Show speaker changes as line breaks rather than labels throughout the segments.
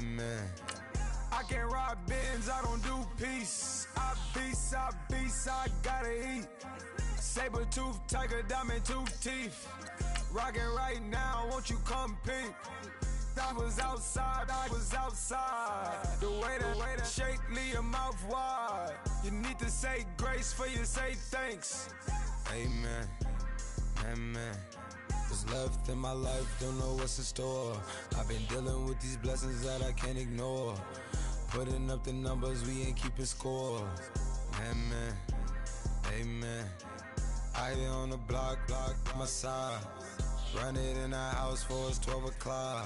man.
I can't ride Benz, I don't do peace. I gotta eat. Saber tooth, tiger, diamond tooth teeth. Rockin' right now, won't you come peep? I was outside. The way that shake, leave your mouth wide. You need to say grace for you say thanks.
Amen, amen. What's left in my life, don't know what's in store. I've been dealing with these blessings that I can't ignore. Putting up the numbers, we ain't keeping score. Amen, amen. I here on the block, my side. Run it in the house for it's 12 o'clock.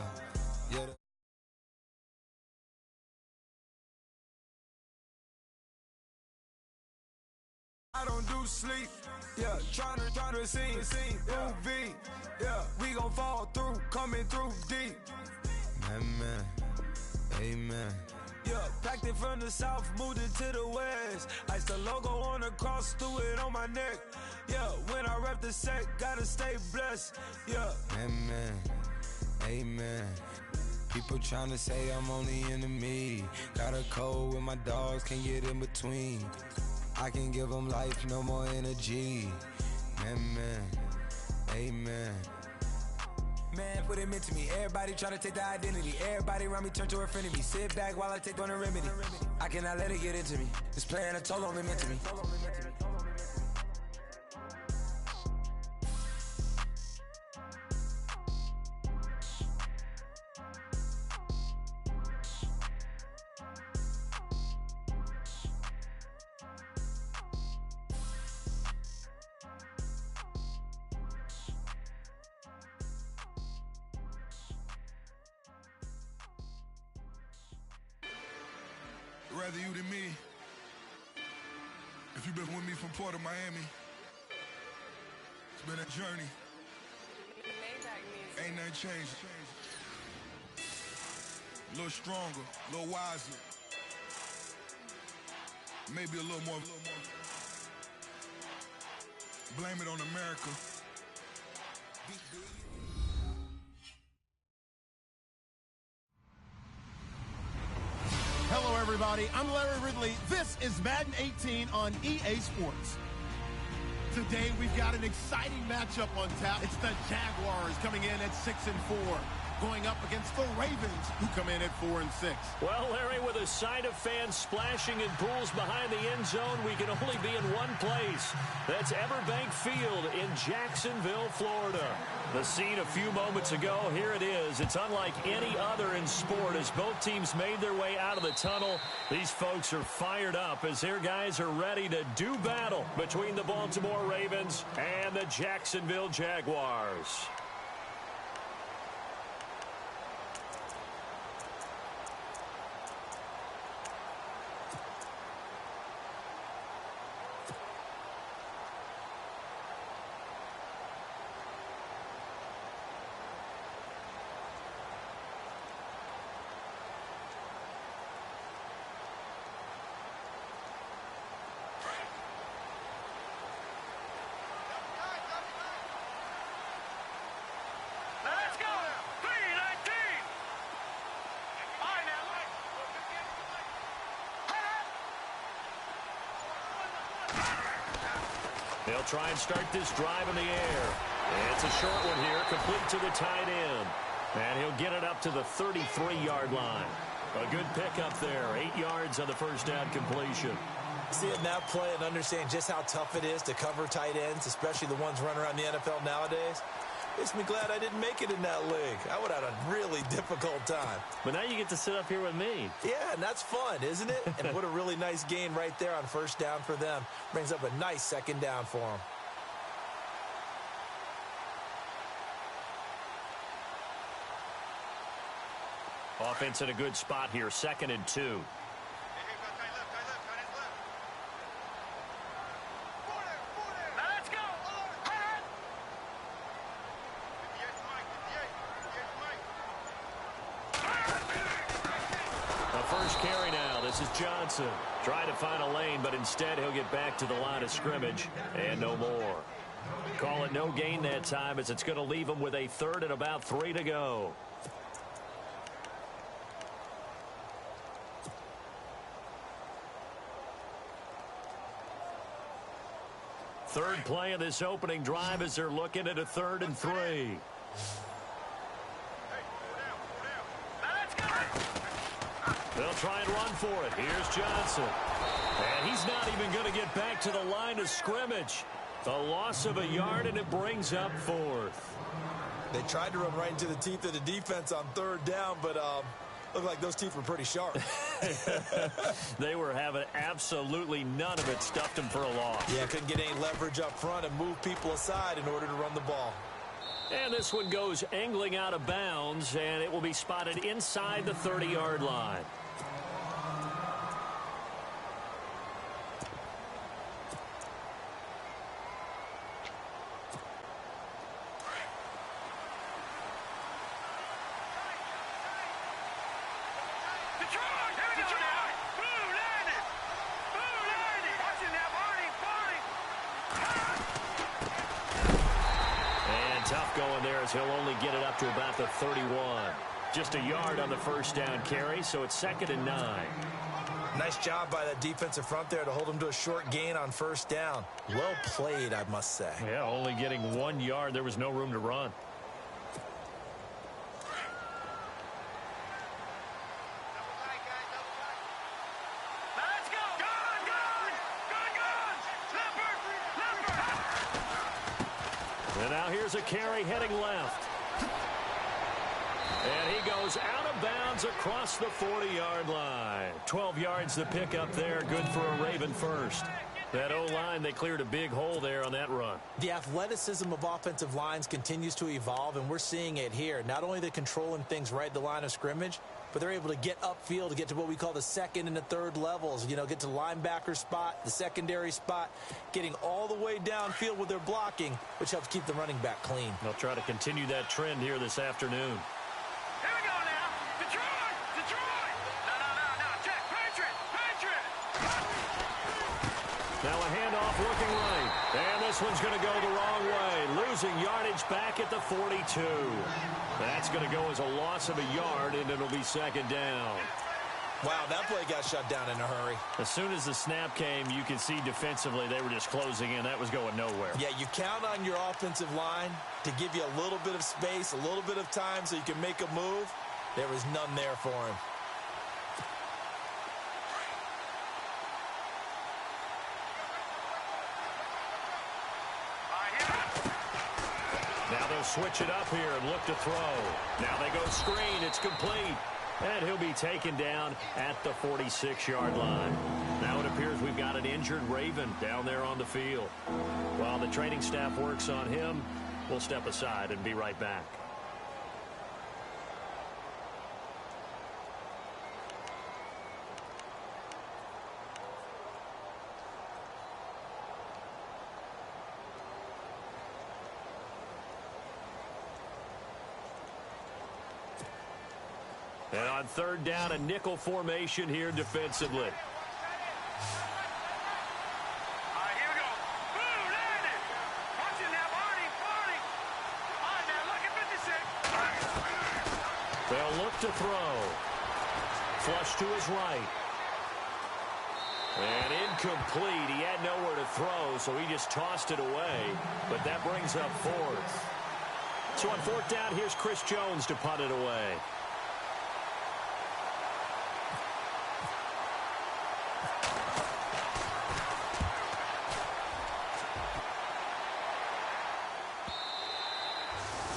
Yeah.
I don't do sleep, yeah, tryna see, movie, yeah, we gon' fall through, coming through deep.
Amen, amen.
Yeah, packed it from the south, moved it to the west. Iced the logo on the cross, threw it on my neck. Yeah, when I rep the set, gotta stay blessed, yeah.
Amen, amen. People tryna say I'm on the enemy. Got a code with my dogs, can't get in between. I can give them life, no more energy. Amen, amen.
Man, what it meant to me. Everybody try to take the identity. Everybody around me turn to a friend of me. Sit back while I take on the remedy. I cannot let it get into me. It's playing a toll on me mentally.
Rather you than me. If you've been with me from Port of Miami, it's been a journey. Ain't nothing changed. A little stronger, a little wiser. Maybe a little more. Blame it on America.
Hello, everybody. I'm Larry Ridley. This is Madden 18 on EA Sports. Today, we've got an exciting matchup on tap. It's the Jaguars coming in at 6-4, going up against the Ravens, who come in at 4-6.
Well, Larry, with a sight of fans splashing in pools behind the end zone, we can only be in one place. That's Everbank Field in Jacksonville, Florida. The scene a few moments ago, here it is. It's unlike any other in sport as both teams made their way out of the tunnel. These folks are fired up as their guys are ready to do battle between the Baltimore Ravens and the Jacksonville Jaguars. They'll try and start this drive in the air. It's a short one here, complete to the tight end. And he'll get it up to the 33-yard line. A good pickup there, 8 yards on the first down completion.
See it now play and understand just how tough it is to cover tight ends, especially the ones running around the NFL nowadays. Makes me glad I didn't make it in that league. I would have had a really difficult time.
But now you get to sit up here with me.
Yeah, and that's fun, isn't it? And what a really nice gain right there on first down for them. Brings up a nice second down for them.
Offense in a good spot here, 2nd and 2. Carry now. This is Johnson. Trying to find a lane, but instead he'll get back to the line of scrimmage and no more. Call it no gain that time as it's going to leave him with a 3rd and about 3 to go. Third play of this opening drive as they're looking at a 3rd and 3. They'll try and run for it. Here's Johnson. And he's not even going to get back to the line of scrimmage. A loss of a yard, and it brings up 4th.
They tried to run right into the teeth of the defense on 3rd down, but looked like those teeth were pretty sharp.
They were having absolutely none of it. Stuffed them for a loss.
Yeah, couldn't get any leverage up front and move people aside in order to run the ball.
And this one goes angling out of bounds, and it will be spotted inside the 30-yard line. He'll only get it up to about the 31. Just a yard on the first down carry, so it's 2nd and 9.
Nice job by that defensive front there to hold him to a short gain on first down. Well played, I must say.
Yeah, only getting 1 yard. There was no room to run. And now here's a carry heading left. And he goes out of bounds across the 40-yard line. 12 yards to pick up there. Good for a Raven first. That O-line, they cleared a big hole there on that run.
The athleticism of offensive lines continues to evolve, and we're seeing it here. Not only are they controlling things right at the line of scrimmage, but they're able to get upfield to get to what we call the 2nd and the 3rd levels. You know, get to the linebacker spot, the secondary spot, getting all the way downfield with their blocking, which helps keep the running back clean.
They'll try to continue that trend here this afternoon.
Here we go now. Detroit! Detroit! No. Check. Patriot!
Now a handoff looking right. And this one's going to go the wrong way. Losing yardage back at the 42. That's going to go as a loss of a yard, and it'll be 2nd down.
Wow, that play got shut down in a hurry.
As soon as the snap came, you could see defensively they were just closing in. That was going nowhere.
Yeah, you count on your offensive line to give you a little bit of space, a little bit of time so you can make a move. There was none there for him.
Now they'll switch it up here and look to throw. Now they go screen. It's complete. And he'll be taken down at the 46-yard line. Now it appears we've got an injured Raven down there on the field. While the training staff works on him, we'll step aside and be right back. And on 3rd down, a nickel formation here defensively.
All right, here we go. Boom, landed. Watch it now, Barney. All right, now, look at 56.
They'll look to throw. Flush to his right. And incomplete. He had nowhere to throw, so he just tossed it away. But that brings up 4th. So on 4th down, here's Chris Jones to punt it away.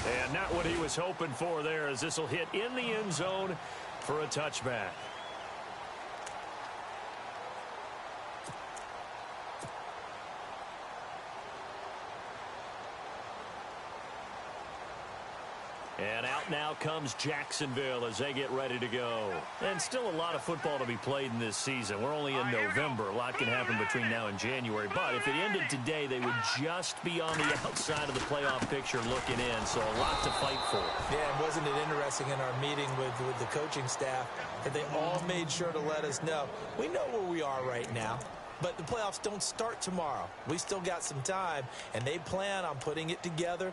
And not what he was hoping for there, as this will hit in the end zone for a touchback. And out now comes Jacksonville as they get ready to go. And still a lot of football to be played in this season. We're only in November. A lot can happen between now and January. But if it ended today, they would just be on the outside of the playoff picture looking in. So a lot to fight for.
Yeah, and wasn't it interesting in our meeting with the coaching staff that they all made sure to let us know. We know where we are right now. But the playoffs don't start tomorrow. We still got some time, and they plan on putting it together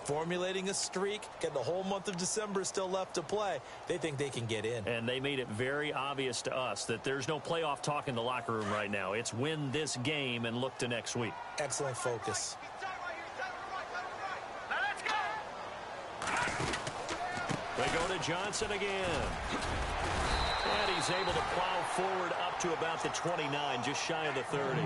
formulating a streak, getting the whole month of December still left to play. They think they can get in.
And they made it very obvious to us that there's no playoff talk in the locker room right now. It's win this game and look to next week.
Excellent focus.
Now let's go.
They go to Johnson again. And he's able to plow forward up to about the 29, just shy of the 30.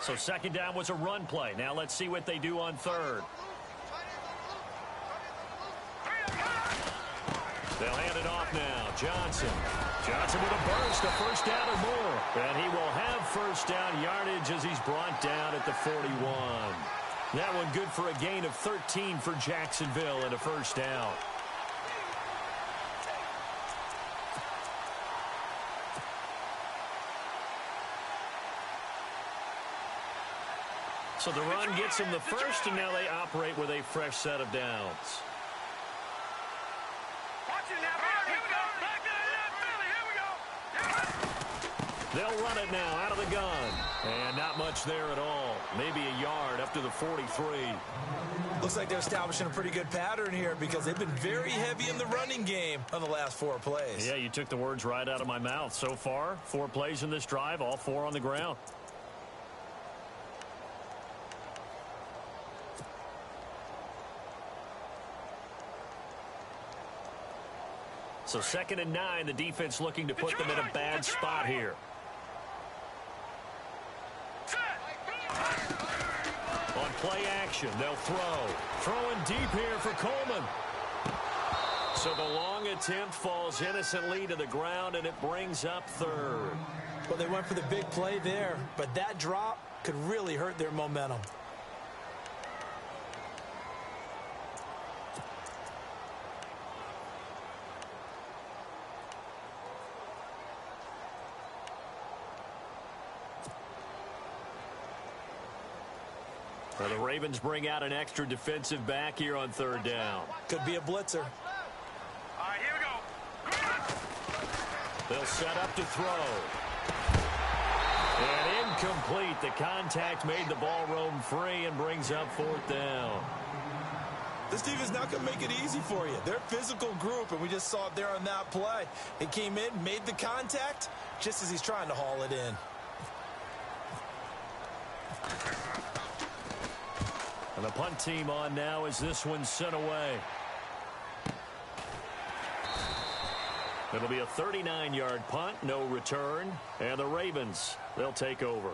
So second down was a run play. Now let's see what they do on third. They'll hand it off now. Johnson with a burst, a first down or more. And he will have first down yardage as he's brought down at the 41. That one good for a gain of 13 for Jacksonville and a first down. So the run gets him the first, and now they operate with a fresh set of downs. They'll run it now out of the gun. And not much there at all. Maybe a yard up to the 43.
Looks like they're establishing a pretty good pattern here because they've been very heavy in the running game on the last 4 plays.
Yeah, you took the words right out of my mouth. So far, 4 plays in this drive, all 4 on the ground. So second and 9, the defense looking to put them in a bad spot here. On play action, they'll throw. Throwing deep here for Coleman. So the long attempt falls innocently to the ground, and it brings up third.
Well, they went for the big play there, but that drop could really hurt their momentum.
Well, the Ravens bring out an extra defensive back here on third down.
Could be a blitzer.
All right, here we go.
They'll set up to throw. And incomplete. The contact made the ball roam free and brings up fourth down.
This team is not going to make it easy for you. They're a physical group, and we just saw it there on that play. He came in, made the contact, just as he's trying to haul it in.
And the punt team on now as this one's sent away. It'll be a 39-yard punt, no return. And the Ravens, they'll take over.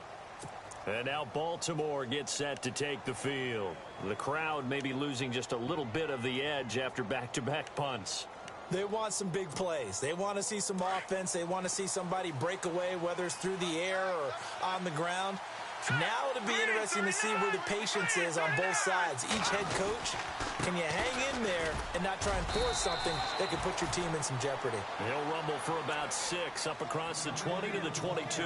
And now Baltimore gets set to take the field. The crowd may be losing just a little bit of the edge after back-to-back punts.
They want some big plays. They want to see some offense. They want to see somebody break away, whether it's through the air or on the ground. Now it'll be interesting to see where the patience is on both sides. Each head coach, can you hang in there and not try and force something that could put your team in some jeopardy?
He'll rumble for about 6 up across the 20 to the 22.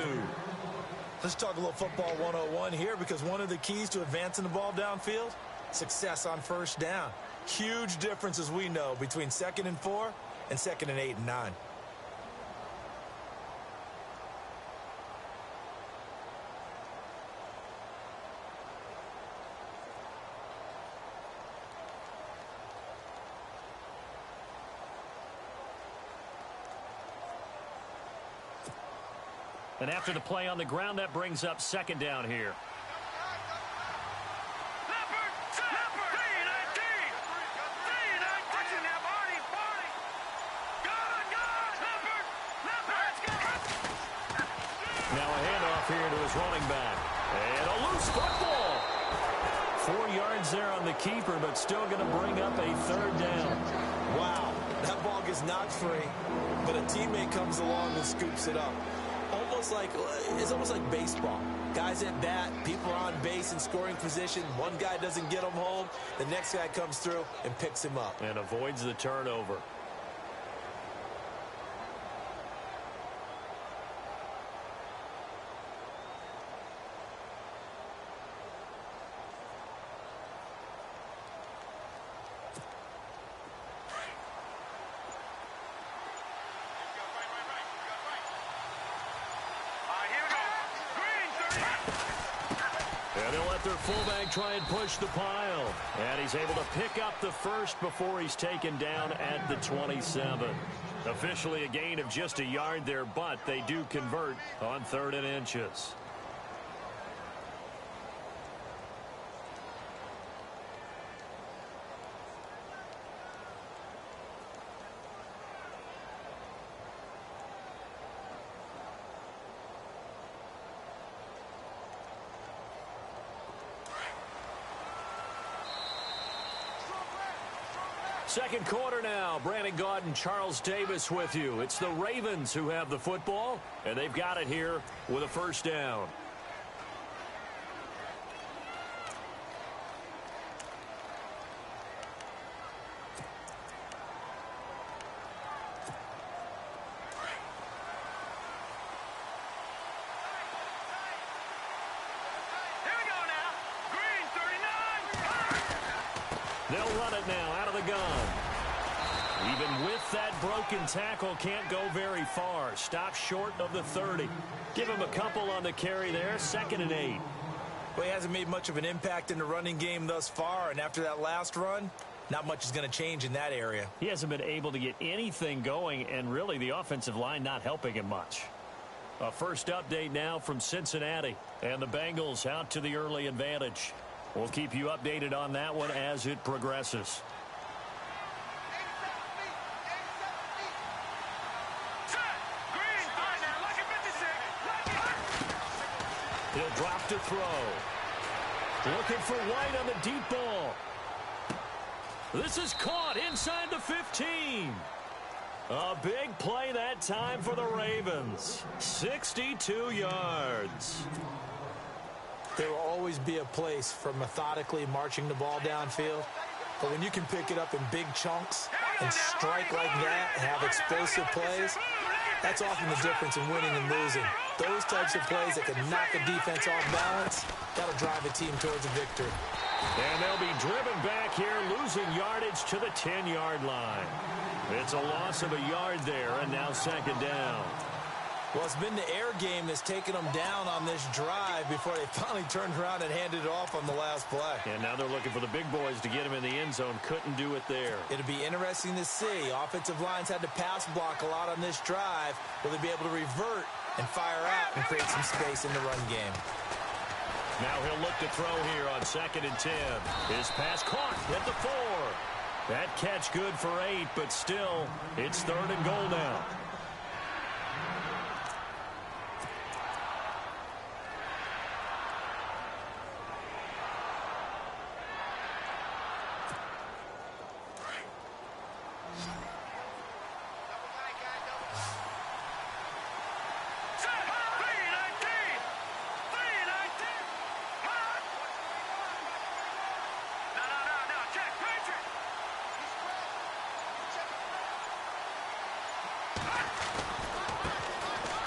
Let's talk a little football 101 here, because one of the keys to advancing the ball downfield, success on first down. Huge difference, as we know, between 2nd and 4 and 2nd and 8 and 9.
And after the play on the ground, that brings up second down here. Now a handoff here to his running back. And a loose football. 4 yards there on the keeper, but still going to bring up a third down.
Wow, that ball gets knocked free, but a teammate comes along and scoops it up. It's almost like baseball. Guys at bat, people are on base in scoring position. One guy doesn't get him home. The next guy comes through and picks him up.
And avoids the turnover. And they'll let their fullback try and push the pile. And he's able to pick up the first before he's taken down at the 27. Officially a gain of just a yard there, but they do convert on 3rd and inches. Second quarter now. Brandon Gaudin and Charles Davis with you. It's the Ravens who have the football, and they've got it here with a first down.
Here we go now. Green 39.
They'll run it now out of the gun. Even with that broken tackle, can't go very far. Stop short of the 30. Give him a couple on the carry there. 2nd and 8.
Well, he hasn't made much of an impact in the running game thus far, and after that last run, not much is going to change in that area.
He hasn't been able to get anything going, and really the offensive line not helping him much. A first update now from Cincinnati, and the Bengals out to the early advantage. We'll keep you updated on that one as it progresses. He'll drop to throw. Looking for White on the deep ball. This is caught inside the 15. A big play that time for the Ravens. 62 yards.
There will always be a place for methodically marching the ball downfield. But when you can pick it up in big chunks and strike like that and have explosive plays, that's often the difference in winning and losing. Those types of plays that can knock a defense off balance, that'll drive a team towards a victory.
And they'll be driven back here, losing yardage to the 10-yard line. It's a loss of a yard there, and now 2nd down.
Well, it's been the air game that's taken them down on this drive before they finally turned around and handed it off on the last play.
And now they're looking for the big boys to get him in the end zone. Couldn't do it there.
It'll be interesting to see. Offensive lines had to pass block a lot on this drive. Will they be able to revert and fire out and create some space in the run game?
Now he'll look to throw here on 2nd and 10. His pass caught at the 4. That catch good for 8, but still, it's 3rd and goal now.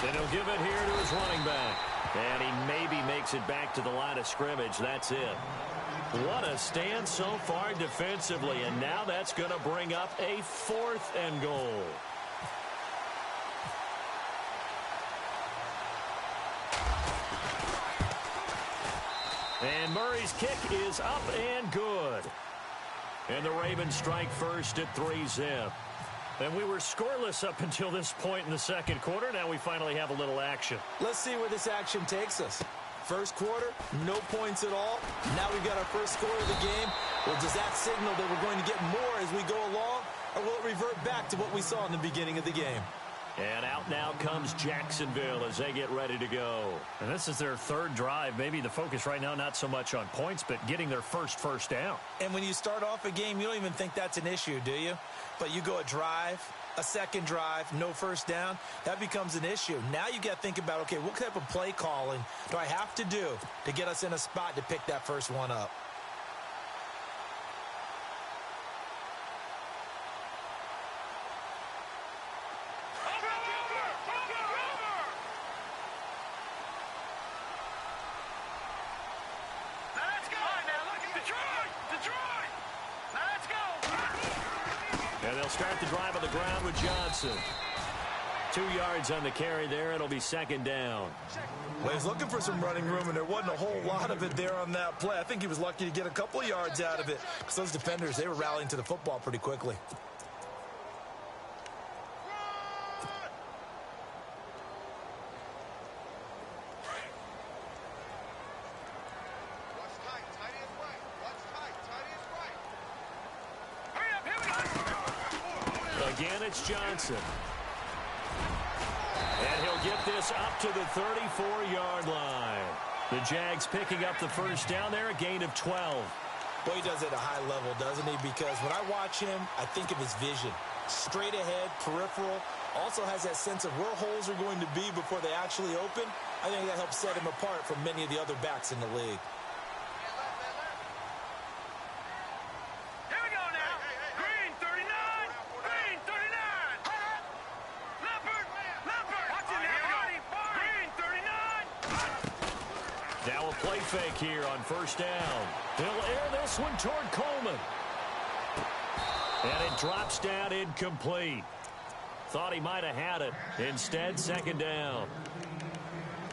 And he'll give it here to his running back. And he maybe makes it back to the line of scrimmage. That's it. What a stand so far defensively. And now that's going to bring up a 4th and goal. And Murray's kick is up and good. And the Ravens strike first at 3-zip. And we were scoreless up until this point in the second quarter. Now we finally have a little action.
Let's see where this action takes us. First quarter, no points at all. Now we've got our first score of the game. Well, does that signal that we're going to get more as we go along? Or will it revert back to what we saw in the beginning of the game?
And out now comes Jacksonville as they get ready to go. And this is their 3rd drive. Maybe the focus right now not so much on points, but getting their first down.
And when you start off a game, you don't even think that's an issue, do you? But you go a drive, a second drive, no first down, that becomes an issue. Now you got to think about, okay, what type of play calling do I have to do to get us in a spot to pick that first one up?
And they'll start the drive on the ground with Johnson. 2 yards on the carry there. It'll be second down.
Well, he was looking for some running room, and there wasn't a whole lot of it there on that play. I think he was lucky to get a couple of yards out of it because those defenders, they were rallying to the football pretty quickly.
Again, it's Johnson. And he'll get this up to the 34-yard line. The Jags picking up the first down there, a gain of 12.
Well, he does it at a high level, doesn't he? Because when I watch him, I think of his vision. Straight ahead, peripheral. Also has that sense of where holes are going to be before they actually open. I think that helps set him apart from many of the other backs in the league.
Now a play fake here on first down. He'll air this one toward Coleman. And it drops down incomplete. Thought he might have had it. Instead, second down.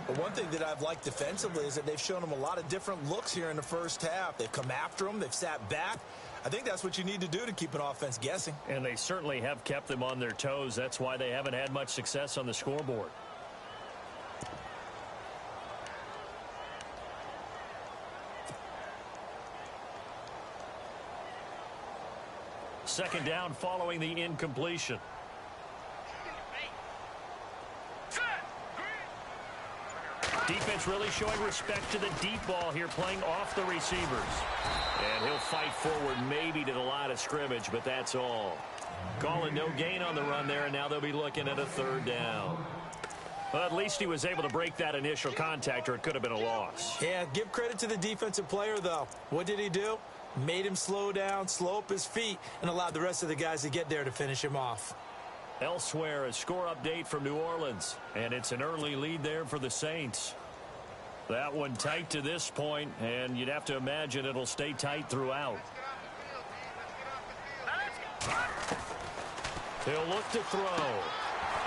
But one thing that I've liked defensively is that they've shown him a lot of different looks here in the first half. They've come after him. They've sat back. I think that's what you need to do to keep an offense guessing.
And they certainly have kept them on their toes. That's why they haven't had much success on the scoreboard. Second down following the incompletion. Defense really showing respect to the deep ball here, playing off the receivers. And he'll fight forward maybe to the line of scrimmage, but that's all. Calling no gain on the run there, and now they'll be looking at a third down. Well, at least he was able to break that initial contact, or it could have been a loss.
Yeah, give credit to the defensive player, though. What did he do? Made him slow down, slow up his feet, and allowed the rest of the guys to get there to finish him off.
Elsewhere, a score update from New Orleans, and it's an early lead there for the Saints. That one tight to this point, and you'd have to imagine it'll stay tight throughout. He'll look to throw.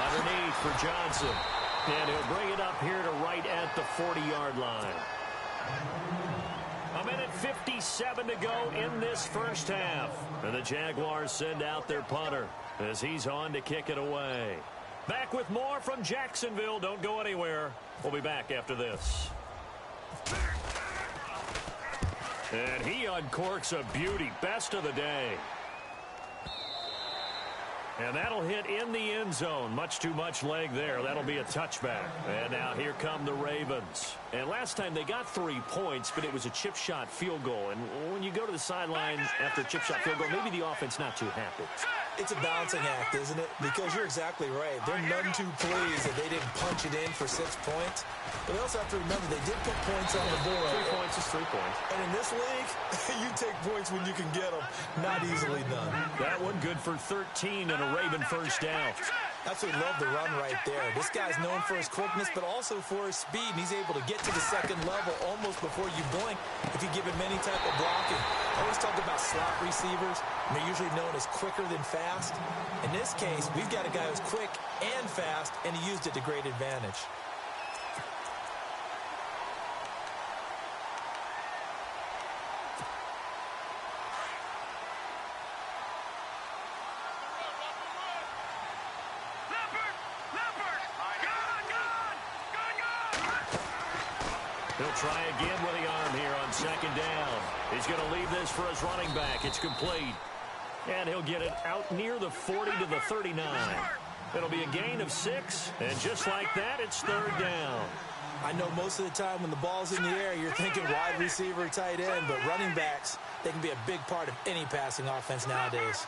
Underneath for Johnson. And he'll bring it up here to right at the 40-yard line. A minute 57 to go in this first half. And the Jaguars send out their punter as he's on to kick it away. Back with more from Jacksonville. Don't go anywhere. We'll be back after this. And he uncorks a beauty. Best of the day. And that'll hit in the end zone. Much too much leg there. That'll be a touchback. And now here come the Ravens. And last time they got 3 points, but it was a chip shot field goal. And when you go to the sideline after a chip shot field goal, maybe the offense not too happy.
It's a balancing act, isn't it? Because you're exactly right. They're none too pleased that they didn't punch it in for 6 points. But they also have to remember they did put points on the board.
3 points is 3 points.
And in this league, you take points when you can get them. Not easily done.
That one good for 13 and a Raven first down.
Absolutely love the run right there. This guy's known for his quickness, but also for his speed. And he's able to get to the second level almost before you blink if you give him any type of blocking. I always talk about slot receivers, and they're usually known as quicker than fast. In this case, we've got a guy who's quick and fast, and he used it to great advantage.
He'll try again with the arm here on second down. He's going to leave this for his running back. It's complete. And he'll get it out near the 40 to the 39. It'll be a gain of 6. And just like that, it's third down.
I know most of the time when the ball's in the air, you're thinking wide receiver, tight end. But running backs, they can be a big part of any passing offense nowadays.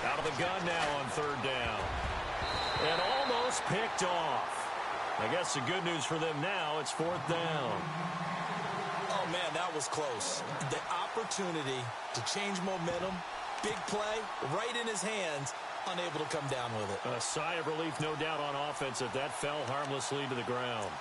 Out of the gun now on third down. And almost picked off. I guess the good news for them now, it's fourth down.
Oh, man, that was close. The opportunity to change momentum, big play, right in his hands, unable to come down with it.
A sigh of relief, no doubt, on offense if that fell harmlessly to the ground.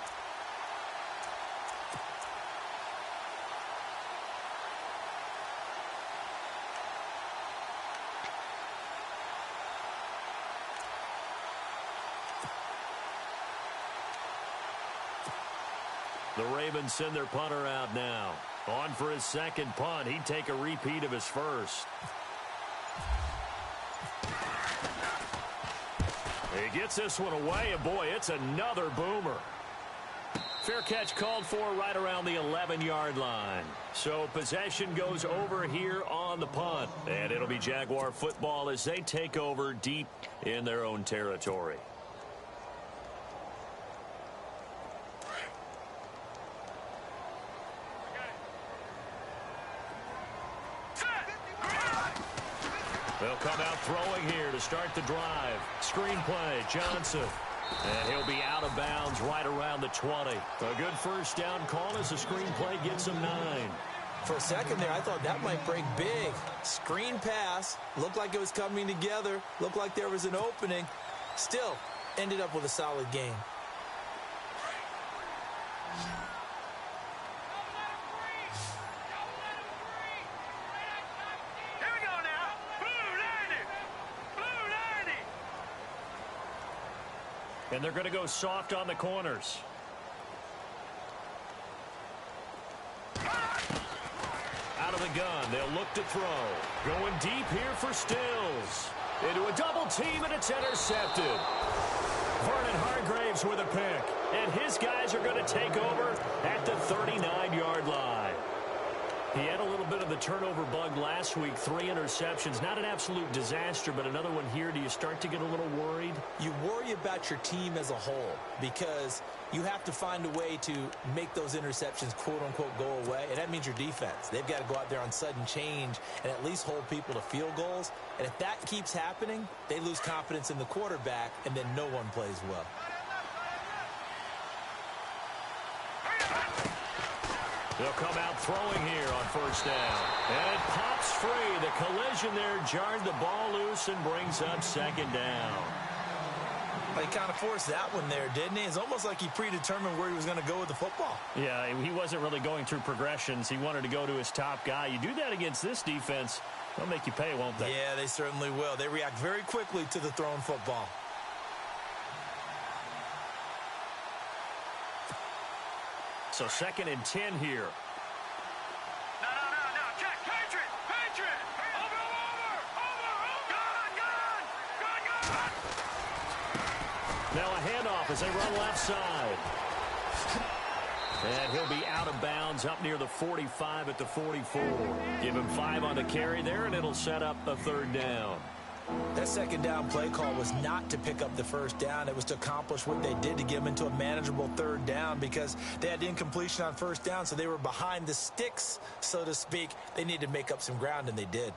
The Ravens send their punter out now. On for his second punt. He'd take a repeat of his first. He gets this one away, and boy, it's another boomer. Fair catch called for right around the 11-yard line. So possession goes over here on the punt. And it'll be Jaguar football as they take over deep in their own territory. They'll come out throwing here to start the drive. Screen play, Johnson. And he'll be out of bounds right around the 20. A good first down call as the screen play gets him 9.
For a second there, I thought that might break big. Screen pass. Looked like it was coming together. Looked like there was an opening. Still, ended up with a solid game.
And they're going to go soft on the corners. Out of the gun. They'll look to throw. Going deep here for Stills. Into a double team, and it's intercepted. Vernon Hargraves with a pick. And his guys are going to take over at the 39-yard line. He had a little bit of the turnover bug last week. 3 interceptions. Not an absolute disaster, but another one here. Do you start to get a little worried?
You worry about your team as a whole because you have to find a way to make those interceptions, quote-unquote, go away, and that means your defense. They've got to go out there on sudden change and at least hold people to field goals. And if that keeps happening, they lose confidence in the quarterback, and then no one plays well.
They'll come out throwing here on first down. And it pops free. The collision there jarred the ball loose and brings up second down.
He kind of forced that one there, didn't he? It's almost like he predetermined where he was going to go with the football.
Yeah, he wasn't really going through progressions. He wanted to go to his top guy. You do that against this defense, they'll make you pay, won't they?
Yeah, they certainly will. They react very quickly to the thrown football.
So 2nd and 10 here.
No. Check. Patriot. Over. Gun.
Now a handoff as they run left side. And he'll be out of bounds up near the 45 at the 44. Give him 5 on the carry there, and it'll set up a 3rd down.
That second down play call was not to pick up the first down. It was to accomplish what they did to get them into a manageable 3rd down because they had incompletion on first down, so they were behind the sticks, so to speak. They needed to make up some ground, and they did.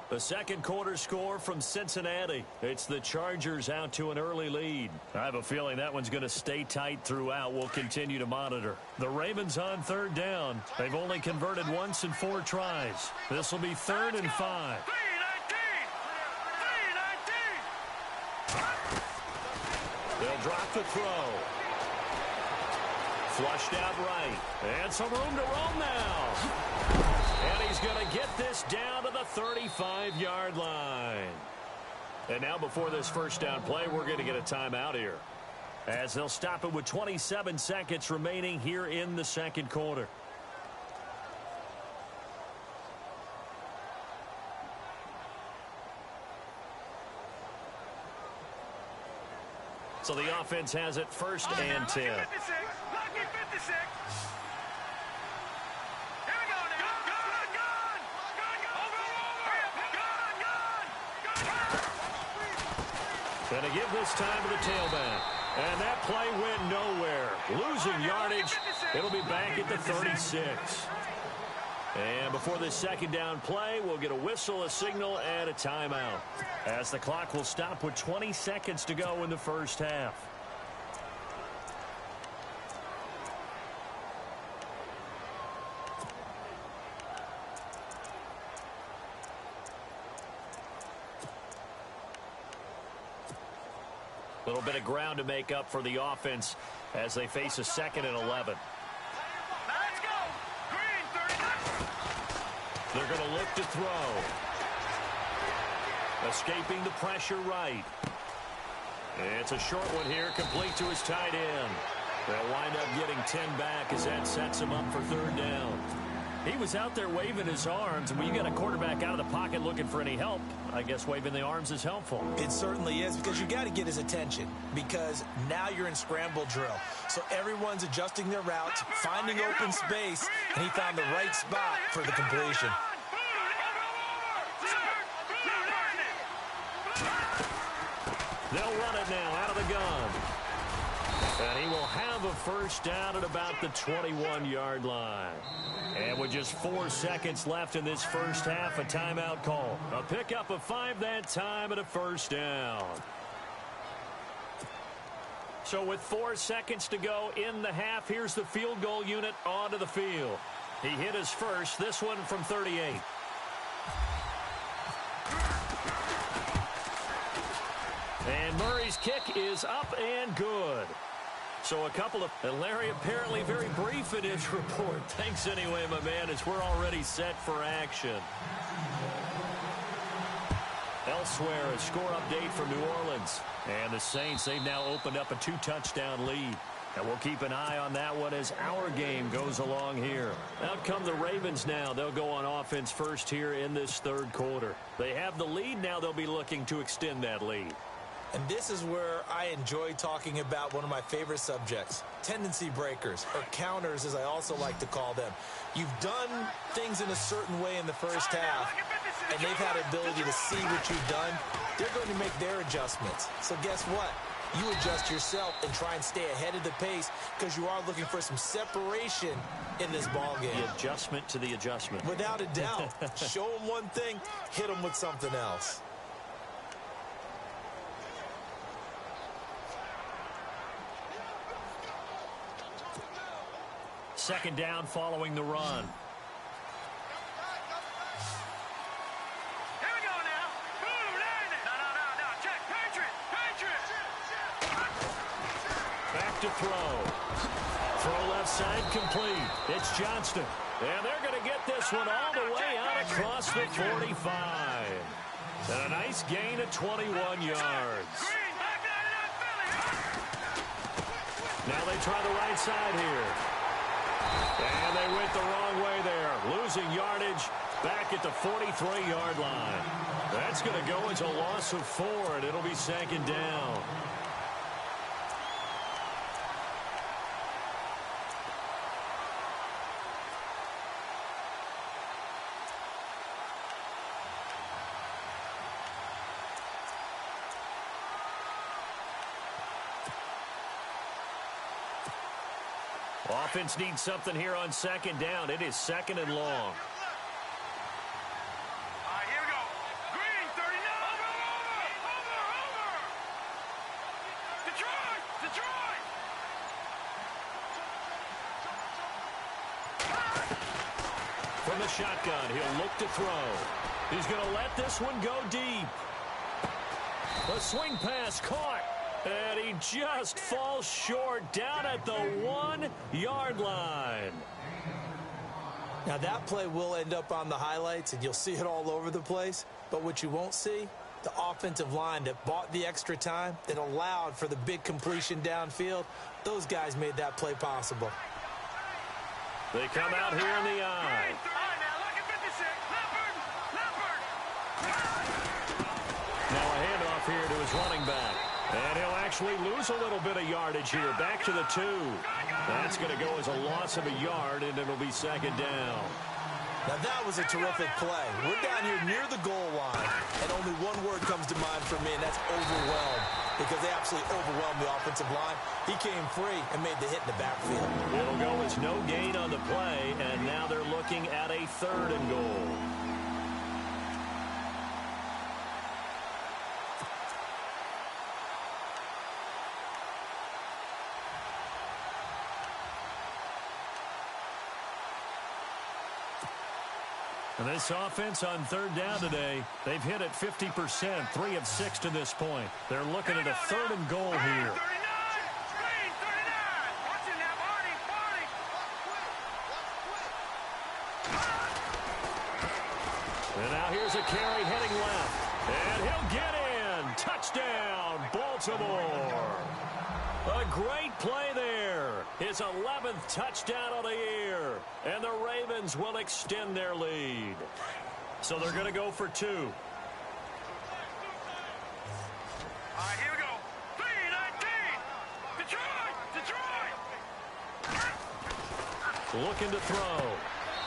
The second quarter score from Cincinnati. It's the Chargers out to an early lead. I have a feeling that one's going to stay tight throughout. We'll continue to monitor. The Ravens on 3rd down. They've only converted once in 4 tries. This will be 3rd and 5. They'll drop the throw. Flushed out right. And some room to roam now. And he's going to get this down to the 35-yard line. And now before this first down play, we're going to get a timeout here, as they'll stop it with 27 seconds remaining here in the second quarter. So the offense has it 1st and 10.
Lucky 56. Here we go now. Gun.
Going to give this time to the tailback. And that play went nowhere. Losing yardage. It'll be back at the 36. And before this second down play, we'll get a whistle, a signal, and a timeout, as the clock will stop with 20 seconds to go in the first half. A little bit of ground to make up for the offense as they face a 2nd and 11.
Let's go. Green 39.
They're going to look to throw. Escaping the pressure right. It's a short one here, complete to his tight end. They'll wind up getting 10 back as that sets him up for third down. He was out there waving his arms, and when you got a quarterback out of the pocket looking for any help, I guess waving the arms is helpful.
It certainly is, because you got to get his attention, because now you're in scramble drill. So everyone's adjusting their routes, finding open space, and he found the right spot for the completion.
They'll run it now out of the gun. And he will have a first down at about the 21-yard line. And with just 4 seconds left in this first half, a timeout call. A pickup of 5 that time and a first down. So with 4 seconds to go in the half, here's the field goal unit onto the field. He hit his first, this one from 38. And Murray's kick is up and good. So a couple of, and Larry apparently very brief in his report. Thanks anyway, my man, as we're already set for action. Elsewhere, a score update from New Orleans. And the Saints, they've now opened up a 2-touchdown lead. And we'll keep an eye on that one as our game goes along here. Out come the Ravens now. They'll go on offense first here in this third quarter. They have the lead now. They'll be looking to extend that lead.
And this is where I enjoy talking about one of my favorite subjects, tendency breakers, or counters as I also like to call them. You've done things in a certain way in the first half, and they've had the ability to see what you've done. They're going to make their adjustments. So guess what? You adjust yourself and try and stay ahead of the pace because you are looking for some separation in this ball game.
The adjustment to the adjustment.
Without a doubt. Show them one thing, hit them with something else.
Second down following the run.
Here we go now. Boom, landed. No. Check. Patriot.
Back to throw. Throw left side complete. It's Johnston. And they're going to get this one all the way out across the 45. And a nice gain of 21 yards. Now they try the right side here. And they went the wrong way there. Losing yardage back at the 43-yard line. That's going to go as a loss of 4, and it'll be second down. Offense needs something here on second down. It is second and long.
All right, here we go. Green, 39. Over. Detroit.
From the shotgun, he'll look to throw. He's going to let this one go deep. A swing pass caught. And he just falls short down at the 1-yard line.
Now that play will end up on the highlights, and you'll see it all over the place. But what you won't see, the offensive line that bought the extra time, that allowed for the big completion downfield, those guys made that play possible.
They come out here in the eye. Now a handoff here to his running back. And he'll actually lose a little bit of yardage here. Back to the 2. That's going to go as a loss of a yard, and it'll be second down.
Now that was a terrific play. We're down here near the goal line, and only one word comes to mind for me, and that's overwhelmed, because they absolutely overwhelmed the offensive line. He came free and made the hit in the backfield.
It'll go as no gain on the play, and now they're looking at a 3rd and goal. And this offense on 3rd down today, they've hit it 50%, 3 of 6 to this point. They're looking at a 3rd and goal here. And now here's a carry heading left. And he'll get in. Touchdown, Baltimore. A great play there. His 11th touchdown of the year. And the Ravens will extend their lead. So they're going to go for 2.
All right, here we go. 3-19. Detroit.
Looking to throw.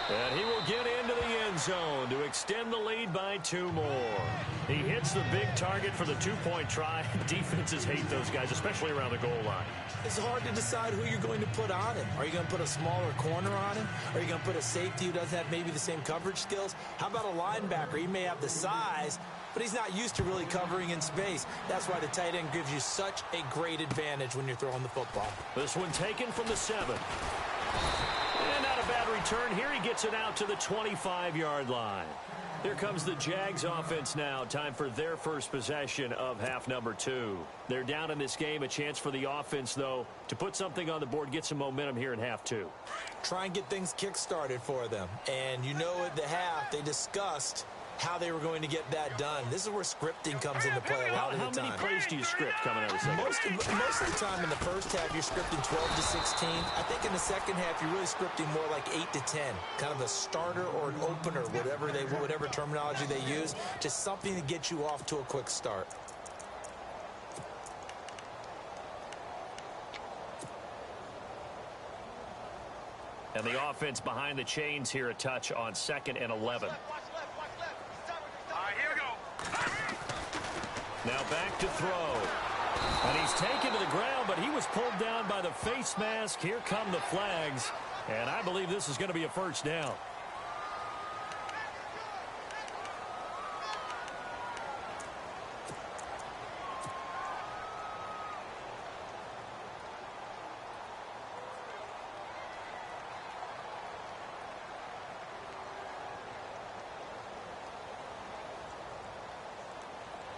And he will get into the end zone to extend the lead by 2 more. He hits the big target for the 2-point try. Defenses hate those guys, especially around the goal line.
It's hard to decide who you're going to put on him. Are you going to put a smaller corner on him? Are you going to put a safety who doesn't have maybe the same coverage skills? How about a linebacker? He may have the size, but he's not used to really covering in space. That's why the tight end gives you such a great advantage when you're throwing the football.
This one taken from the 7. And not a bad return. Here he gets it out to the 25-yard line. Here comes the Jags offense now. Time for their first possession of half number 2. They're down in this game. A chance for the offense, though, to put something on the board, get some momentum here in half 2.
Try and get things kick-started for them. And you know at the half, they discussed how they were going to get that done. This is where scripting comes into play a lot of the time.
How many plays do you script coming out of the second?
Most of the time in the first half, you're scripting 12 to 16. I think in the second half, you're really scripting more like 8 to 10. Kind of a starter or an opener, whatever terminology they use. Just something to get you off to a quick start.
And the offense behind the chains here, a touch on 2nd and 11. Now back to throw. And he's taken to the ground, but he was pulled down by the face mask. Here come the flags. And I believe this is going to be a first down.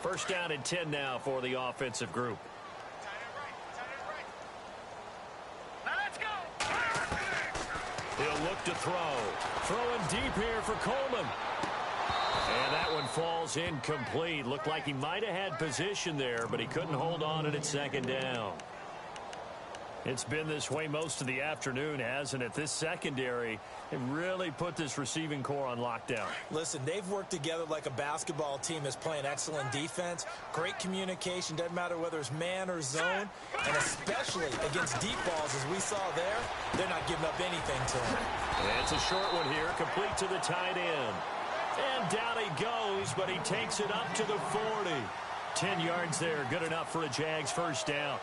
First down and 10 now for the offensive group.
Now let's go.
He'll look to throw. Throwing deep here for Coleman. And that one falls incomplete. Looked like he might have had position there, but he couldn't hold on at its 2nd down. It's been this way most of the afternoon, hasn't it? This secondary, it really put this receiving core on lockdown.
Listen, they've worked together like a basketball team that's playing excellent defense. Great communication, doesn't matter whether it's man or zone. And especially against deep balls, as we saw there, they're not giving up anything to him.
And it's a short one here, complete to the tight end. And down he goes, but he takes it up to the 40. 10 yards there, good enough for a Jags first down.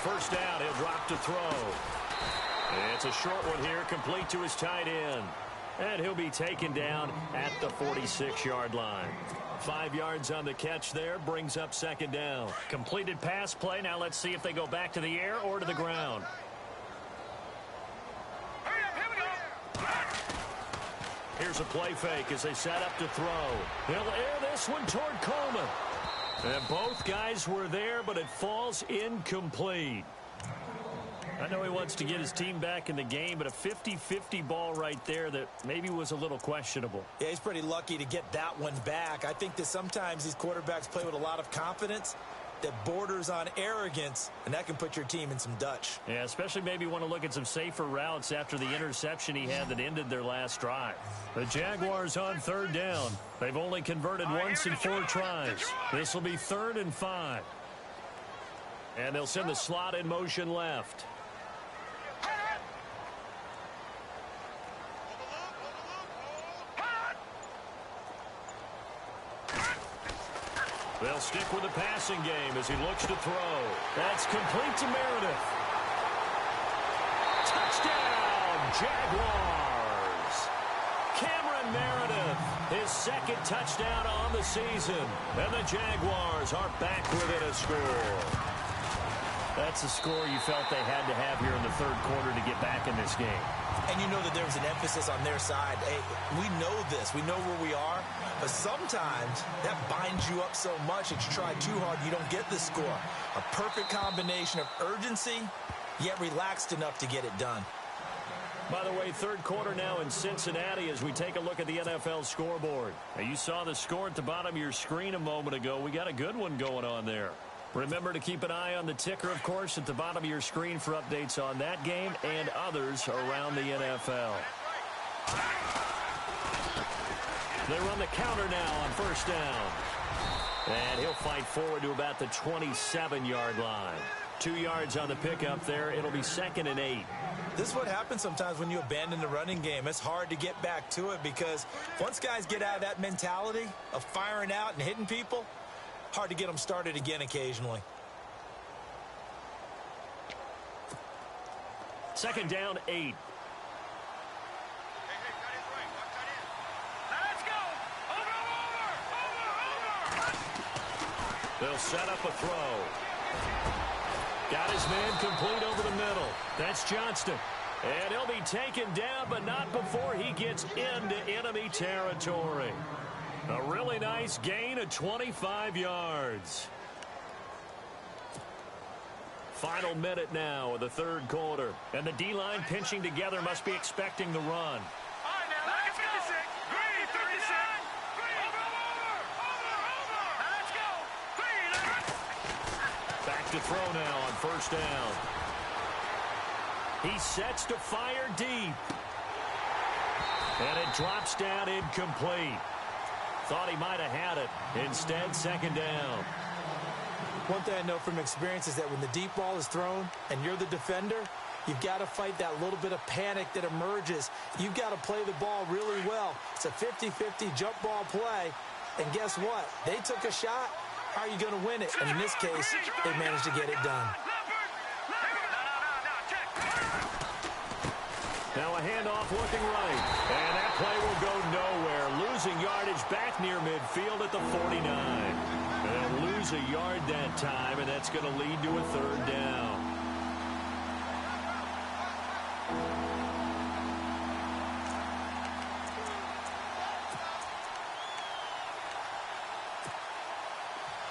First down, he'll drop to throw. It's a short one here, complete to his tight end. And he'll be taken down at the 46-yard line. 5 yards on the catch there, brings up 2nd down. Completed pass play. Now let's see if they go back to the air or to the ground. Here's a play fake as they set up to throw. He'll air this one toward Coleman. And both guys were there, but it falls incomplete. I know he wants to get his team back in the game, but a 50-50 ball right there that maybe was a little questionable.
Yeah, he's pretty lucky to get that one back. I think that sometimes these quarterbacks play with a lot of confidence that borders on arrogance, and that can put your team in some Dutch.
Yeah, especially maybe want to look at some safer routes after the interception he had that ended their last drive. The Jaguars on 3rd down. They've only converted once in 4 tries. This will be 3rd and 5. And they'll send the slot in motion left. They'll stick with the passing game as he looks to throw. That's complete to Meredith. Touchdown, Jaguars. Cameron Meredith, his 2nd touchdown on the season. And the Jaguars are back within a score. That's a score you felt they had to have here in the 3rd quarter to get back in this game.
And you know that there was an emphasis on their side. Hey, we know this. We know where we are. But sometimes that binds you up so much that you try too hard, you don't get the score. A perfect combination of urgency yet relaxed enough to get it done.
By the way, third quarter now in Cincinnati as we take a look at the NFL scoreboard. Now, you saw the score at the bottom of your screen a moment ago. We got a good one going on there. Remember to keep an eye on the ticker, of course, at the bottom of your screen for updates on that game and others around the NFL. They run the counter now on first down. And he'll fight forward to about the 27-yard line. 2 yards on the pickup there. It'll be 2nd and 8.
This is what happens sometimes when you abandon the running game. It's hard to get back to it because once guys get out of that mentality of firing out and hitting people, hard to get them started again occasionally.
2nd down, 8. They'll set up a throw. Got his man complete over the middle. That's Johnston. And he'll be taken down, but not before he gets into enemy territory. A really nice gain of 25 yards. Final minute now of the third quarter. And the D-line pinching together must be expecting the run. To throw now on first down. He sets to fire deep. And it drops down incomplete. Thought he might have had it. Instead, 2nd down.
One thing I know from experience is that when the deep ball is thrown and you're the defender, you've got to fight that little bit of panic that emerges. You've got to play the ball really well. It's a 50-50 jump ball play. And guess what? They took a shot. How are you going to win it? And in this case, they managed to get it done.
Now a handoff looking right. And that play will go nowhere. Losing yardage back near midfield at the 49. And they'll lose a yard that time, and that's going to lead to a 3rd down.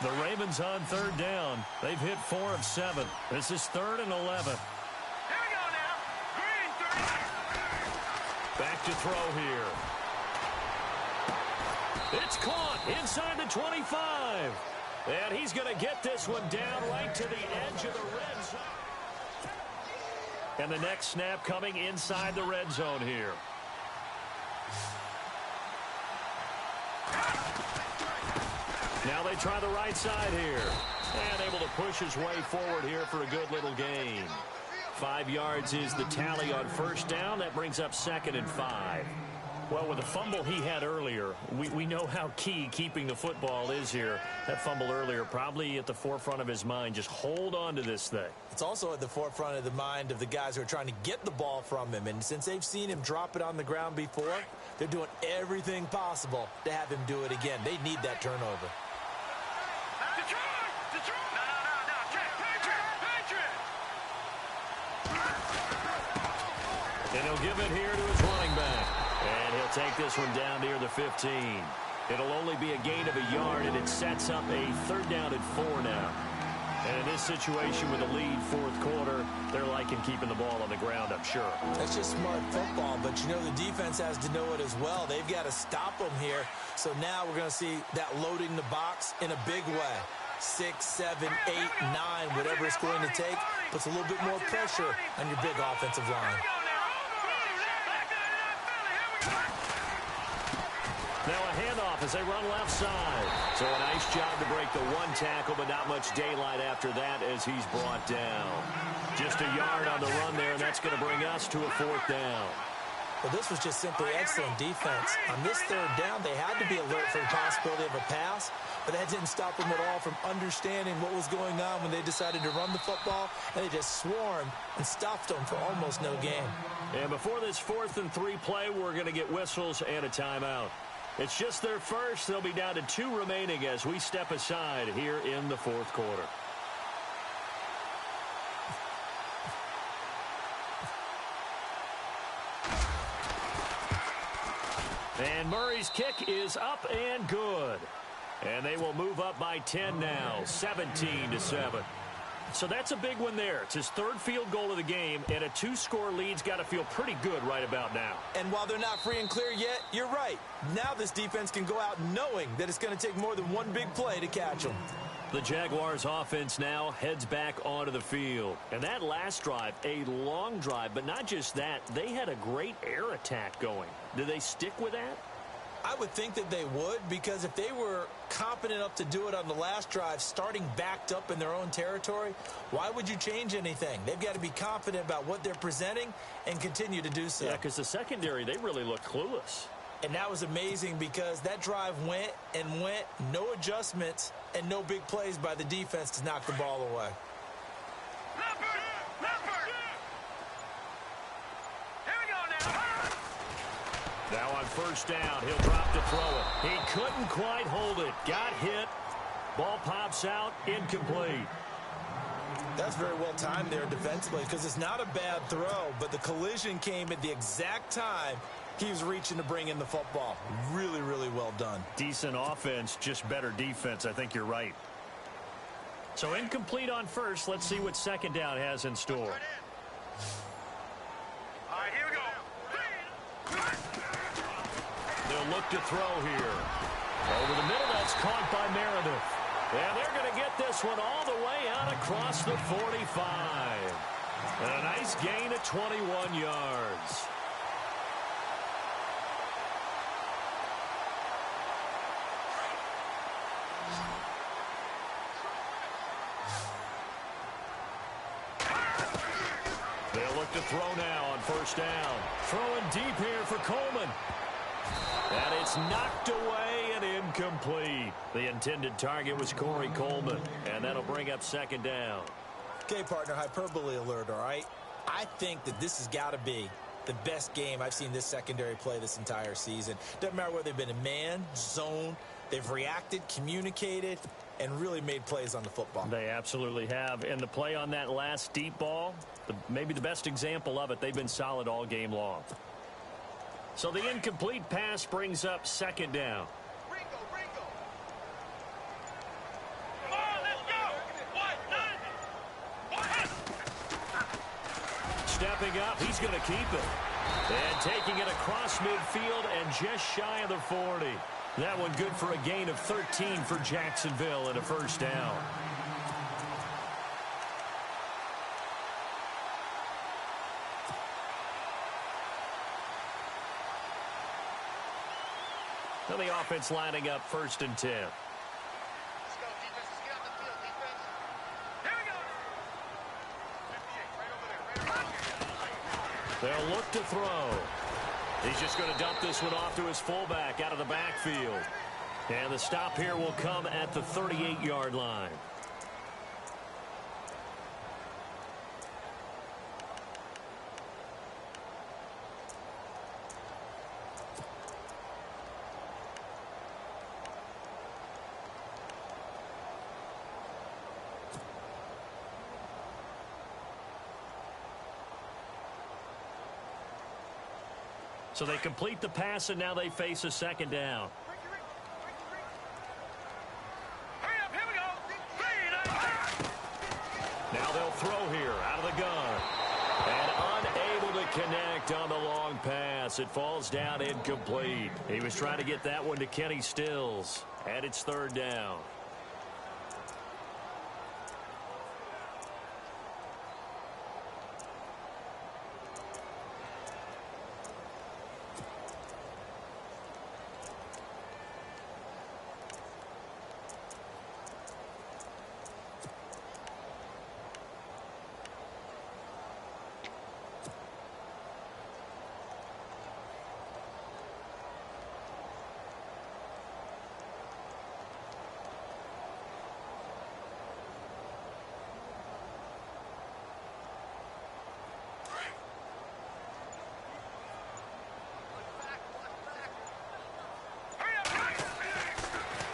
The Ravens on 3rd down. They've hit 4 of 7. This is 3rd and 11.
Here we go now. Green 30.
Back to throw here. It's caught inside the 25. And he's going to get this one down right to the edge of the red zone. And the next snap coming inside the red zone here. Now they try the right side here. And able to push his way forward here for a good little gain. 5 yards is the tally on first down. That brings up 2nd and 5. Well, with the fumble he had earlier, we know how key keeping the football is here. That fumble earlier probably at the forefront of his mind. Just hold on to this thing.
It's also at the forefront of the mind of the guys who are trying to get the ball from him. And since they've seen him drop it on the ground before, they're doing everything possible to have him do it again. They need that turnover.
And he'll give it here to his running back. And he'll take this one down near the 15. It'll only be a gain of a yard, and it sets up a 3rd down and 4 now. And in this situation with a lead 4th quarter, they're liking keeping the ball on the ground, I'm sure.
That's just smart football, but you know the defense has to know it as well. They've got to stop them here. So now we're going to see that loading the box in a big way. 6, 7, 8, 9, whatever it's going to take, puts a little bit more pressure on your big offensive line.
Now a handoff as they run left side. So a nice job to break the one tackle, but not much daylight after that as he's brought down. Just a yard on the run there, and that's going to bring us to a 4th down.
Well, this was just simply excellent defense. On this 3rd down, they had to be alert for the possibility of a pass, but that didn't stop them at all from understanding what was going on when they decided to run the football, and they just swarmed and stopped them for almost no gain.
And before this 4th and 3 play, we're going to get whistles and a timeout. It's just their first. They'll be down to 2 remaining as we step aside here in the 4th quarter. And Murray's kick is up and good. And they will move up by 10 now, 17-7. So that's a big one there. It's his third field goal of the game, and a 2-score lead's got to feel pretty good right about now.
And while they're not free and clear yet, you're right. Now this defense can go out knowing that it's going to take more than one big play to catch them.
The Jaguars offense now heads back onto the field. And that last drive, a long drive, but not just that. They had a great air attack going. Do they stick with that?
I would think that they would, because if they were competent enough to do it on the last drive, starting backed up in their own territory, why would you change anything? They've got to be confident about what they're presenting and continue to do so.
Yeah, because the secondary, they really look clueless.
And that was amazing because that drive went and went, no adjustments, and no big plays by the defense to knock the ball away.
Now on first down, he'll drop to throw it. He couldn't quite hold it. Got hit. Ball pops out, incomplete.
That's very well timed there defensively because it's not a bad throw, but the collision came at the exact time he was reaching to bring in the football. Really, really well done.
Decent offense, just better defense. I think you're right. So incomplete on first. Let's see what second down has in store.
All right, here we go.
They'll look to throw here. Over the middle, that's caught by Meredith. And they're going to get this one all the way out across the 45. And a nice gain of 21 yards. They'll look to throw now on first down. Throwing deep here for Coleman. And it's knocked away and incomplete. The intended target was Corey Coleman. And that'll bring up second down.
Okay, partner, hyperbole alert, all right? I think that this has got to be the best game I've seen this secondary play this entire season. Doesn't matter whether they've been in man, zone, they've reacted, communicated, and really made plays on the football.
They absolutely have. And the play on that last deep ball, maybe the best example of it, they've been solid all game long. So the incomplete pass brings up second down.
Come on, let's go.
Stepping up, he's going to keep it. And taking it across midfield and just shy of the 40. That one good for a gain of 13 for Jacksonville and a first down. Now the offense lining up first and 10.
Let's go, defense. Let's get out the field, defense. Here we go. 58, right over there.
They'll look to throw. He's just going to dump this one off to his fullback out of the backfield. And the stop here will come at the 38-yard line. So they complete the pass, and now they face a second down.
Hurry up, here we go.
Now they'll throw here out of the gun. And unable to connect on the long pass. It falls down incomplete. He was trying to get that one to Kenny Stills. And it's third down.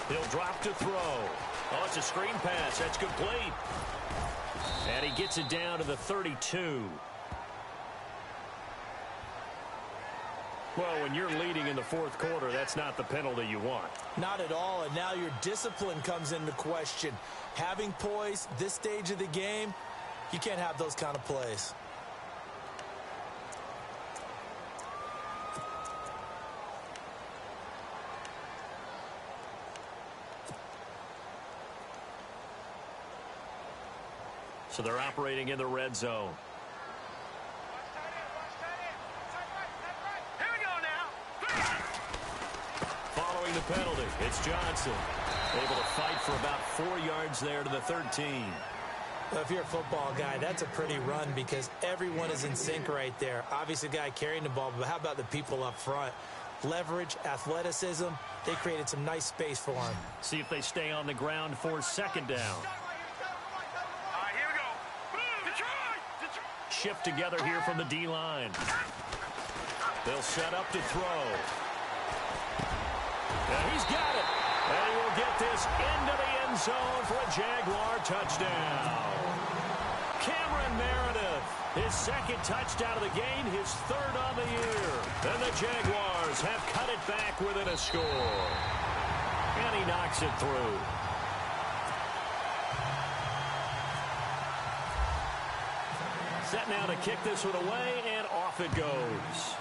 He'll drop to throw. Oh, it's a screen pass. That's complete. And he gets it down to the 32. Well, when you're leading in the fourth quarter, that's not the penalty you want.
Not at all, and now your discipline comes into question. Having poise this stage of the game, you can't have those kind of plays.
So they're operating in the red zone.
Here we go now.
Following the penalty, it's Johnson. Able to fight for about 4 yards there to the 13.
Well, if you're a football guy, that's a pretty run because everyone is in sync right there. Obviously, the guy carrying the ball, but how about the people up front? Leverage, athleticism, they created some nice space for him.
See if they stay on the ground for second down. Shift together here from the D-line. They'll set up to throw. And he's got it. And he will get this into the end zone for a Jaguar touchdown. Cameron Meredith, his second touchdown of the game, his third on the year. And the Jaguars have cut it back within a score. And he knocks it through. Set now to kick this one away, and off it goes.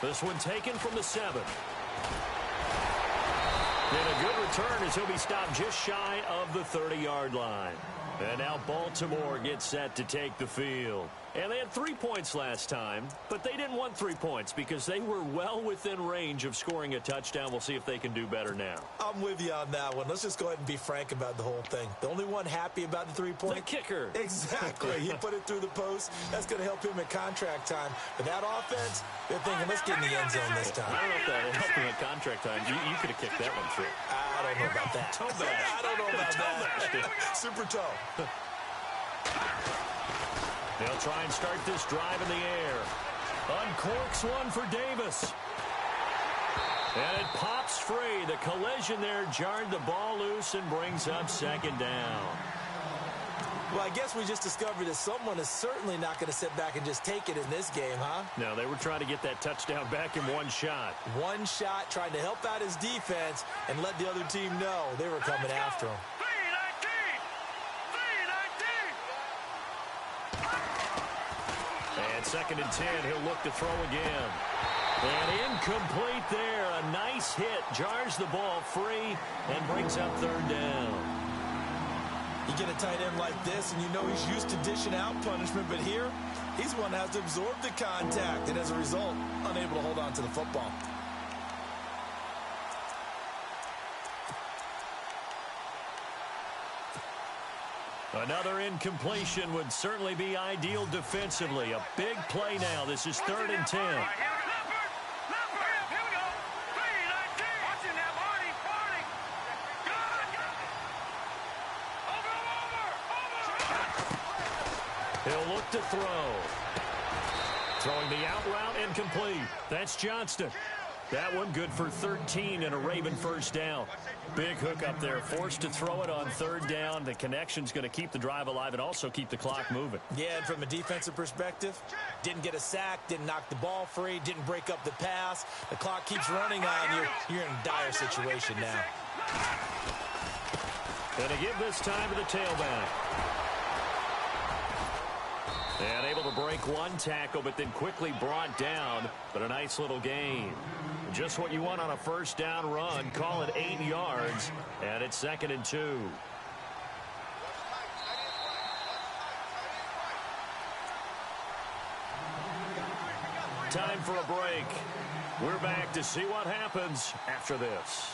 This one taken from the 7. And a good return as he'll be stopped just shy of the 30-yard line. And now Baltimore gets set to take the field. And they had 3 points last time, but they didn't want 3 points because they were well within range of scoring a touchdown. We'll see if they can do better now.
I'm with you on that one. Let's just go ahead and be frank about the whole thing. The only one happy about the 3-point?
The kicker.
Exactly. He put it through the post. That's going to help him at contract time. But that offense, they're thinking, let's get in the end zone this time.
I don't know if that helped him at contract time. You could have kicked that one through.
I don't know about that.
Toe bash.
I don't know about that. Super toe.
They'll try and start this drive in the air. Uncorks one for Davis. And it pops free. The collision there jarred the ball loose and brings up second down.
Well, I guess we just discovered that someone is certainly not going to sit back and just take it in this game, huh?
No, they were trying to get that touchdown back in one shot.
One shot, trying to help out his defense and let the other team know they were coming after him.
And 2nd and 10, he'll look to throw again. And incomplete there. A nice hit. Jars the ball free and brings up 3rd down.
You get a tight end like this, and you know he's used to dishing out punishment, but here, he's one that has to absorb the contact, and as a result, unable to hold on to the football.
Another incompletion would certainly be ideal defensively. A big play now. This is 3rd and 10. He'll look to throw. Throwing the out route incomplete. That's Johnston. That one good for 13 and a Raven first down. Big hook up there. Forced to throw it on 3rd down. The connection's going to keep the drive alive and also keep the clock moving.
Yeah, and from a defensive perspective, didn't get a sack, didn't knock the ball free, didn't break up the pass. The clock keeps running on you. You're in a dire situation now.
Going to give this time to the tailback. And able to break one tackle, but then quickly brought down. But a nice little gain. Just what you want on a first down run. Call it 8 yards. And it's 2nd and 2. Time for a break. We're back to see what happens after this.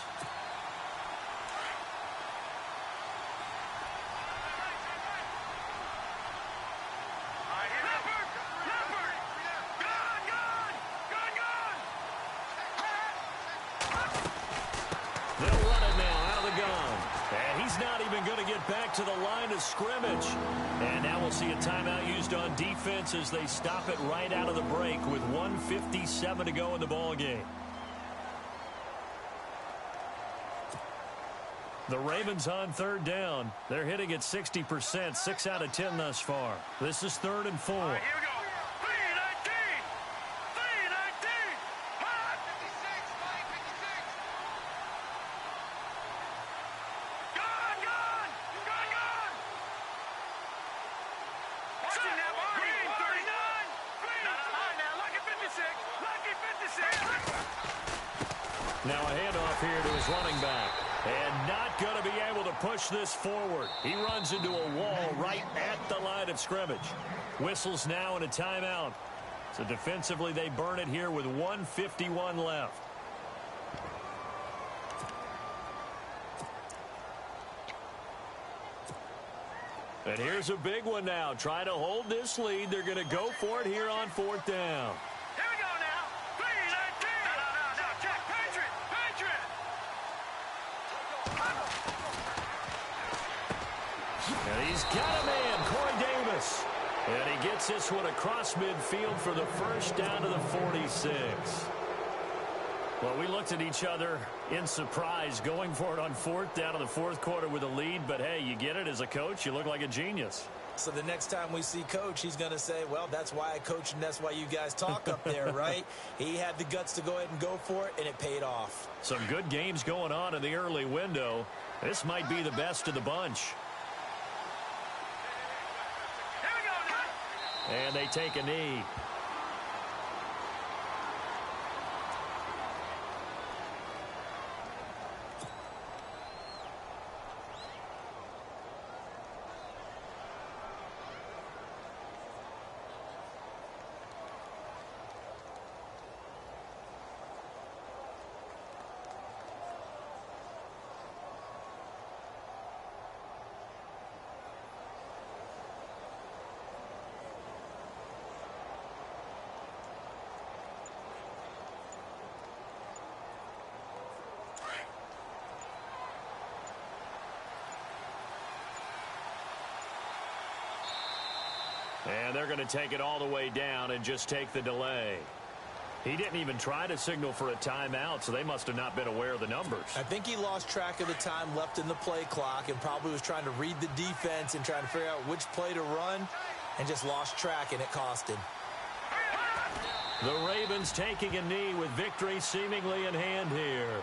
Back to the line of scrimmage. And now we'll see a timeout used on defense as they stop it right out of the break with 1:57 to go in the ball game. The Ravens on 3rd down. They're hitting at 60%, 6 out of 10 thus far. This is 3rd and 4.
Here we go. 3, 19.
Now a handoff here to his running back. And not going to be able to push this forward. He runs into a wall right at the line of scrimmage. Whistles now and a timeout. So defensively they burn it here with 1:51 left. And here's a big one now. Trying to hold this lead. They're going to go for it here on 4th down.
Here we go now. 3-19. No. Check. Patriot.
And he's got a man, Corey Davis. And he gets this one across midfield for the first down to the 46. Well, we looked at each other in surprise going for it on 4th down in the 4th quarter with a lead. But, hey, you get it as a coach. You look like a genius.
So the next time we see Coach, he's going to say, well, that's why I coach and that's why you guys talk up there, right? He had the guts to go ahead and go for it, and it paid off.
Some good games going on in the early window. This might be the best of the bunch.
Here we go now.
And they take a knee. And they're going to take it all the way down and just take the delay. He didn't even try to signal for a timeout, so they must have not been aware of the numbers.
I think he lost track of the time left in the play clock and probably was trying to read the defense and trying to figure out which play to run and just lost track, and it cost him.
The Ravens taking a knee with victory seemingly in hand here.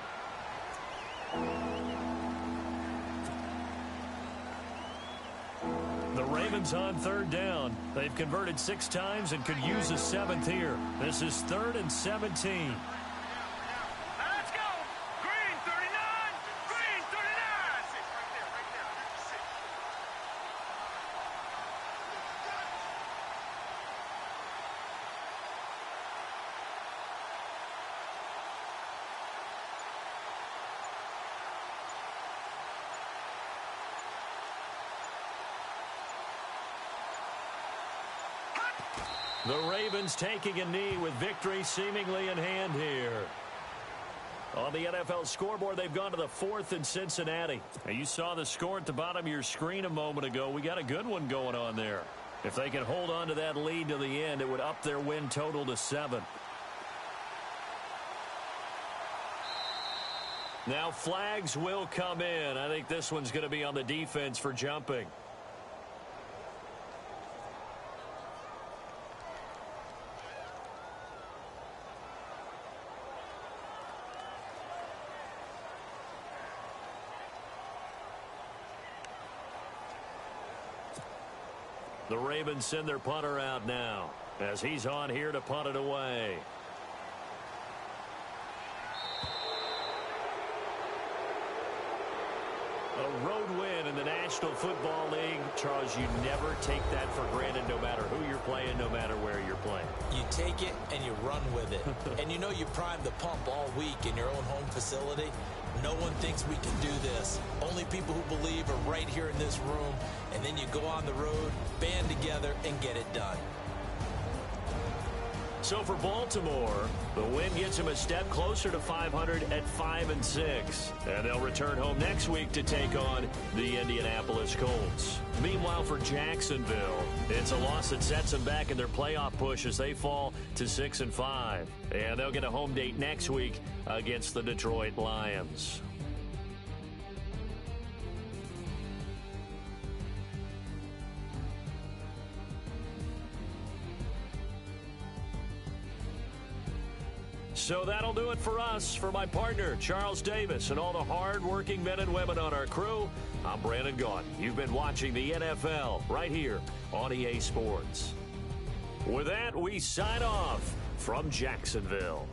The Ravens on 3rd down. They've converted 6 times and could use a 7th here. This is 3rd and 17.
Now let's go. Green 39. Green 39. Right there.
The Ravens taking a knee with victory seemingly in hand here. On the NFL scoreboard, they've gone to the 4th in Cincinnati. Now, you saw the score at the bottom of your screen a moment ago. We got a good one going on there. If they can hold on to that lead to the end, it would up their win total to 7. Now flags will come in. I think this one's going to be on the defense for jumping. The Ravens send their punter out now as he's on here to punt it away. A road win in the National Football League. Charles, you never take that for granted no matter who you're playing, no matter where you're playing.
You take it and you run with it. And you know you primed the pump all week in your own home facility. No one thinks we can do this. Only people who believe are right here in this room. And then you go on the road, band together, and get it done.
So for Baltimore, the win gets them a step closer to 500 at 5-6. And they'll return home next week to take on the Indianapolis Colts. Meanwhile, for Jacksonville, it's a loss that sets them back in their playoff push as they fall to 6-5. And they'll get a home date next week against the Detroit Lions. So that'll do it for us. For my partner, Charles Davis, and all the hard-working men and women on our crew, I'm Brandon Gaudin. You've been watching the NFL right here on EA Sports. With that, we sign off from Jacksonville.